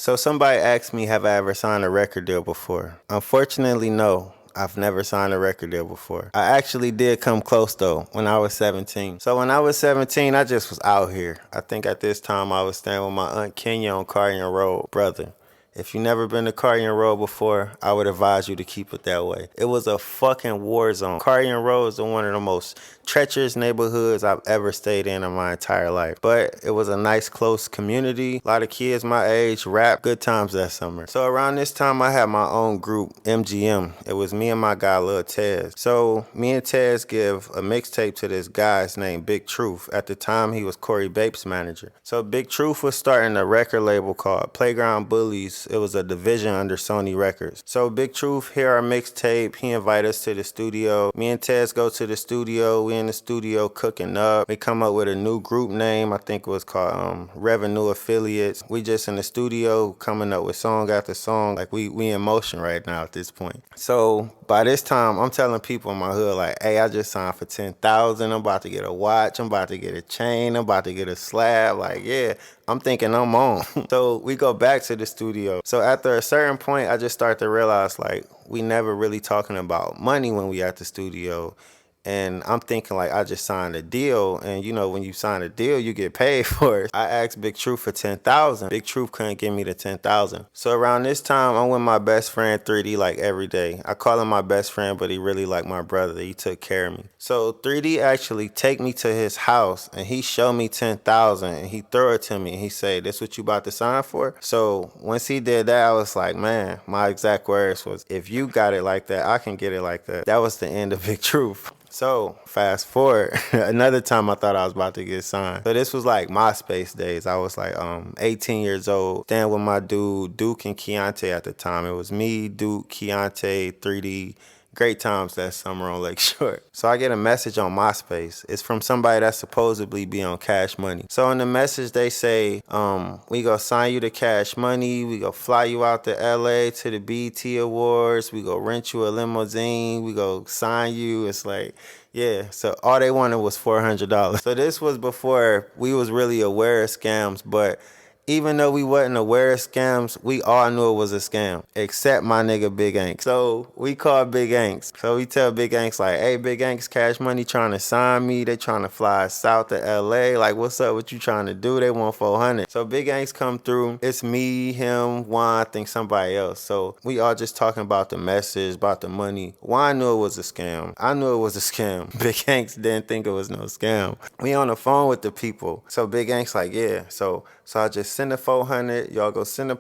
So somebody asked me, have I ever signed a record deal before? Unfortunately, no. I've never signed a record deal before. I actually did come close though when I was 17. So when I was 17, I just was out here. I think at this time I was staying with my Aunt Kenya on Carrion Road. Brother, if you never been to Carrion Road before, I would advise you to keep it that way. It was a fucking war zone. Carrion Road is one of the most treacherous neighborhoods I've ever stayed in my entire life. But it was a nice, close community. A lot of kids my age rap. Good times that summer. So around this time, I had my own group, MGM. It was me and my guy, Lil Tez. So me and Tez give a mixtape to this guy's named Big Truth. At the time, he was Corey Bape's manager. So Big Truth was starting a record label called Playground Bullies. It was a division under Sony Records. So Big Truth hear our mixtape. He invite us to the studio. Me and Tez go to the studio. We in the studio cooking up. We come up with a new group name. I think it was called Revenue Affiliates. We just in the studio coming up with song after song. Like we in motion right now at this point. So by this time, I'm telling people in my hood like, hey, I just signed for 10,000. I'm about to get a watch. I'm about to get a chain. I'm about to get a slab. Like, yeah, I'm thinking I'm on. So we go back to the studio. So after a certain point, I just start to realize like we never really talking about money when we at the studio. And I'm thinking like I just signed a deal, and you know when you sign a deal you get paid for it. I asked Big Truth for 10,000. Big Truth couldn't give me the 10,000. So around this time I'm with my best friend 3D like every day. I call him my best friend, but he really like my brother. He took care of me. So 3D actually take me to his house and he showed me 10,000 and he threw it to me and he said, "This what you about to sign for?" So once he did that, I was like, man, my exact words was, if you got it like that, I can get it like that. That was the end of Big Truth. So fast forward, another time I thought I was about to get signed. So this was like MySpace days. I was like 18 years old, staying with my dude, Duke and Keontae at the time. It was me, Duke, Keontae, 3D. Great times that summer on Lake Shore. So I get a message on MySpace. It's from somebody that supposedly be on Cash Money. So in the message they say, we gonna sign you to Cash Money. We gonna fly you out to LA to the BET Awards. We gonna rent you a limousine. We gonna sign you. It's like, yeah. So all they wanted was $400. So this was before we was really aware of scams, but even though we wasn't aware of scams, we all knew it was a scam, except my nigga Big Anks. So we called Big Anks. So we tell Big Anks like, hey, Big Anks, Cash Money trying to sign me. They trying to fly us out to LA. Like, what's up? What you trying to do? They want 400. So Big Anks come through. It's me, him, Juan, I think somebody else. So we all just talking about the message, about the money. Juan knew it was a scam. I knew it was a scam. Big Anks didn't think it was no scam. We on the phone with the people. So Big Anks like, yeah. So I just send the 400. Y'all go send the